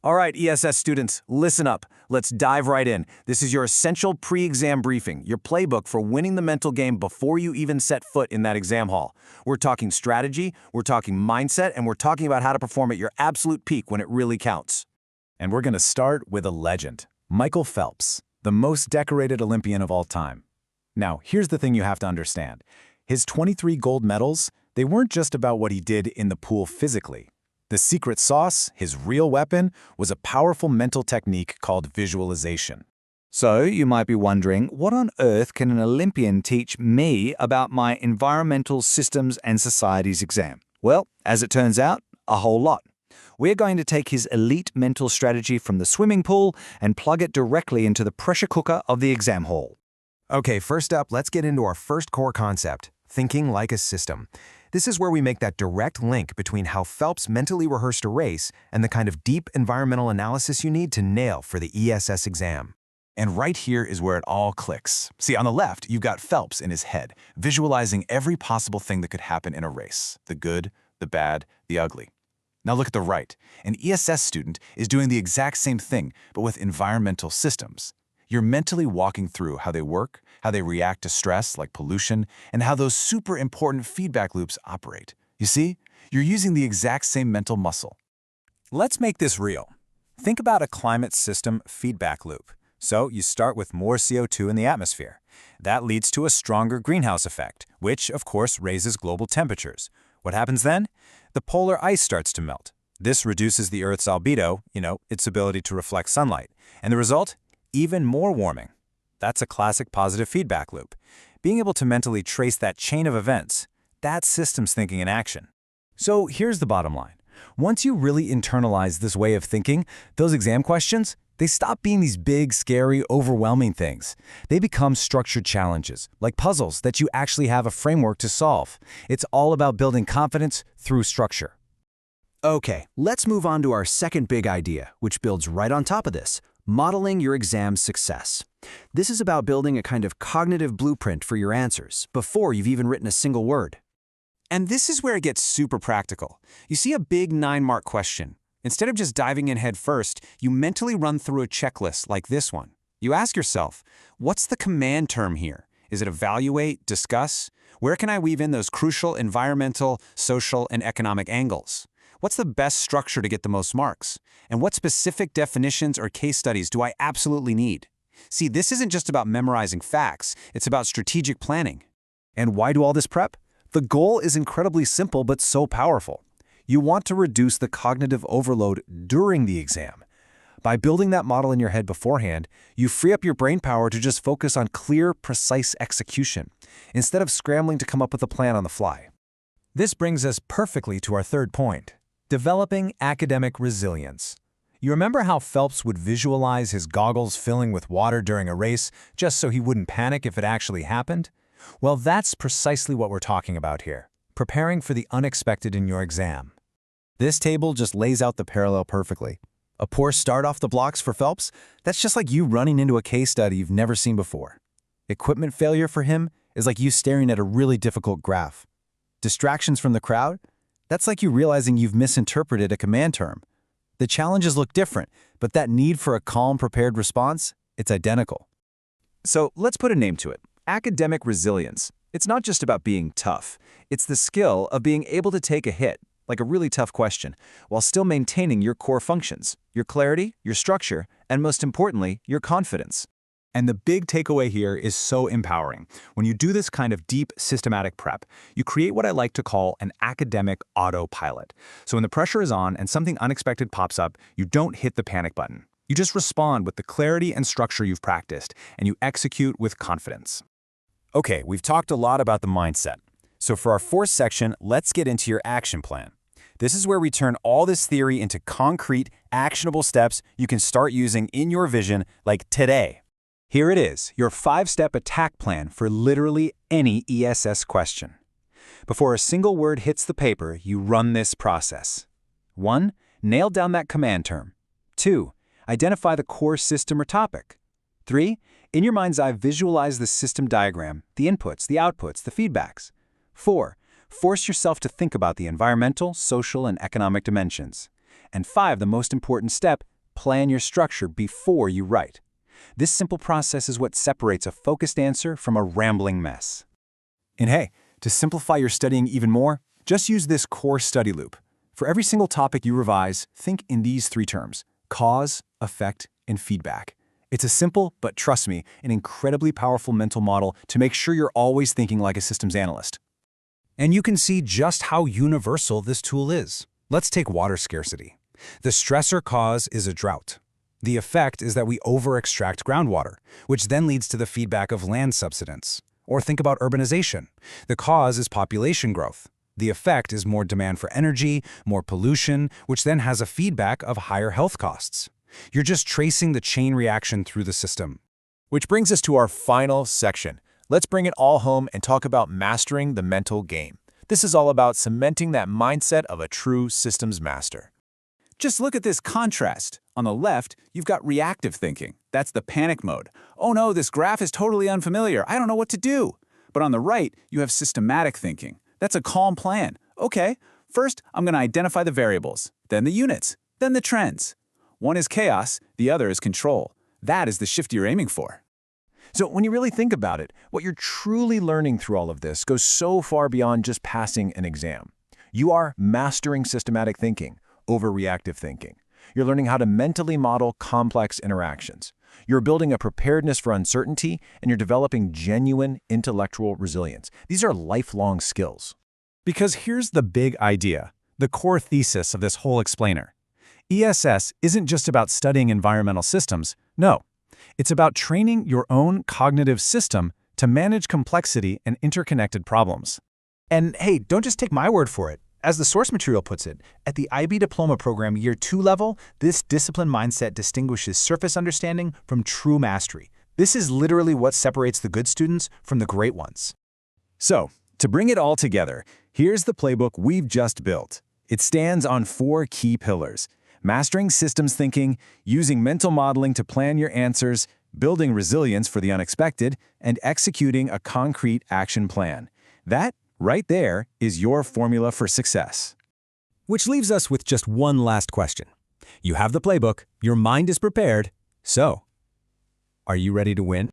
All right, ESS students, listen up. Let's dive right in. This is your essential pre-exam briefing, your playbook for winning the mental game before you even set foot in that exam hall. We're talking strategy, we're talking mindset, and we're talking about how to perform at your absolute peak when it really counts. And we're going to start with a legend, Michael Phelps, the most decorated Olympian of all time. Now, here's the thing you have to understand. His 23 gold medals, they weren't just about what he did in the pool physically. The secret sauce, his real weapon, was a powerful mental technique called visualization. So you might be wondering, what on earth can an Olympian teach me about my environmental systems and societies exam? Well, as it turns out, a whole lot. We're going to take his elite mental strategy from the swimming pool and plug it directly into the pressure cooker of the exam hall. Okay, first up, let's get into our first core concept, thinking like a system. This is where we make that direct link between how Phelps mentally rehearsed a race and the kind of deep environmental analysis you need to nail for the ESS exam. And right here is where it all clicks. See, on the left, you've got Phelps in his head, visualizing every possible thing that could happen in a race, the good, the bad, the ugly. Now look at the right. An ESS student is doing the exact same thing, but with environmental systems. You're mentally walking through how they work, how they react to stress like pollution, and how those super important feedback loops operate. You see, you're using the exact same mental muscle. Let's make this real. Think about a climate system feedback loop. So you start with more CO2 in the atmosphere. That leads to a stronger greenhouse effect, which, of course, raises global temperatures. What happens then? The polar ice starts to melt. This reduces the Earth's albedo, its ability to reflect sunlight. And the result? Even more warming. That's a classic positive feedback loop. Being able to mentally trace that chain of events, that's systems thinking in action. So here's the bottom line. Once you really internalize this way of thinking, those exam questions, they stop being these big, scary, overwhelming things. They become structured challenges, like puzzles that you actually have a framework to solve. It's all about building confidence through structure. Okay, let's move on to our second big idea, which builds right on top of this. Modeling your exam success. This is about building a kind of cognitive blueprint for your answers before you've even written a single word. And this is where it gets super practical. You see a big 9-mark question. Instead of just diving in head first, you mentally run through a checklist like this one. You ask yourself, what's the command term here? Is it evaluate, discuss? Where can I weave in those crucial environmental, social, and economic angles? What's the best structure to get the most marks? And what specific definitions or case studies do I absolutely need? See, this isn't just about memorizing facts, it's about strategic planning. And why do all this prep? The goal is incredibly simple but so powerful. You want to reduce the cognitive overload during the exam. By building that model in your head beforehand, you free up your brain power to just focus on clear, precise execution, instead of scrambling to come up with a plan on the fly. This brings us perfectly to our third point. Developing academic resilience. You remember how Phelps would visualize his goggles filling with water during a race just so he wouldn't panic if it actually happened? Well, that's precisely what we're talking about here, preparing for the unexpected in your exam. This table just lays out the parallel perfectly. A poor start off the blocks for Phelps, that's just like you running into a case study you've never seen before. Equipment failure for him is like you staring at a really difficult graph. Distractions from the crowd? That's like you realizing you've misinterpreted a command term. The challenges look different, but that need for a calm, prepared response, it's identical. So let's put a name to it. Academic resilience. It's not just about being tough. It's the skill of being able to take a hit, like a really tough question, while still maintaining your core functions, your clarity, your structure, and most importantly, your confidence. And the big takeaway here is so empowering. When you do this kind of deep, systematic prep, you create what I like to call an academic autopilot. So when the pressure is on and something unexpected pops up, you don't hit the panic button. You just respond with the clarity and structure you've practiced, and you execute with confidence. Okay, we've talked a lot about the mindset. So for our fourth section, let's get into your action plan. This is where we turn all this theory into concrete, actionable steps you can start using in your vision like today. Here it is, your 5-step attack plan for literally any ESS question. Before a single word hits the paper, you run this process. 1. Nail down that command term. 2. Identify the core system or topic. 3. In your mind's eye, visualize the system diagram, the inputs, the outputs, the feedbacks. 4. Force yourself to think about the environmental, social, and economic dimensions. And 5, the most important step, plan your structure before you write. This simple process is what separates a focused answer from a rambling mess. And hey, to simplify your studying even more, just use this core study loop. For every single topic you revise, think in these three terms: cause, effect, and feedback. It's a simple, but trust me, an incredibly powerful mental model to make sure you're always thinking like a systems analyst. And you can see just how universal this tool is. Let's take water scarcity. The stressor cause is a drought. The effect is that we over-extract groundwater, which then leads to the feedback of land subsidence. Or think about urbanization. The cause is population growth. The effect is more demand for energy, more pollution, which then has a feedback of higher health costs. You're just tracing the chain reaction through the system. Which brings us to our final section. Let's bring it all home and talk about mastering the mental game. This is all about cementing that mindset of a true systems master. Just look at this contrast. On the left, you've got reactive thinking. That's the panic mode. Oh no, this graph is totally unfamiliar. I don't know what to do. But on the right, you have systematic thinking. That's a calm plan. Okay, first I'm going to identify the variables, then the units, then the trends. One is chaos, the other is control. That is the shift you're aiming for. So when you really think about it, what you're truly learning through all of this goes so far beyond just passing an exam. You are mastering systematic thinking over reactive thinking. You're learning how to mentally model complex interactions. You're building a preparedness for uncertainty, and you're developing genuine intellectual resilience. These are lifelong skills. Because here's the big idea, the core thesis of this whole explainer. ESS isn't just about studying environmental systems. No, it's about training your own cognitive system to manage complexity and interconnected problems. And hey, don't just take my word for it. As the source material puts it, at the IB Diploma Program Year 2 level, this discipline mindset distinguishes surface understanding from true mastery. This is literally what separates the good students from the great ones. So, to bring it all together, here's the playbook we've just built. It stands on 4 key pillars: mastering systems thinking, using mental modeling to plan your answers, building resilience for the unexpected, and executing a concrete action plan. That, right there, is your formula for success. Which leaves us with just one last question. You have the playbook, your mind is prepared, so are you ready to win?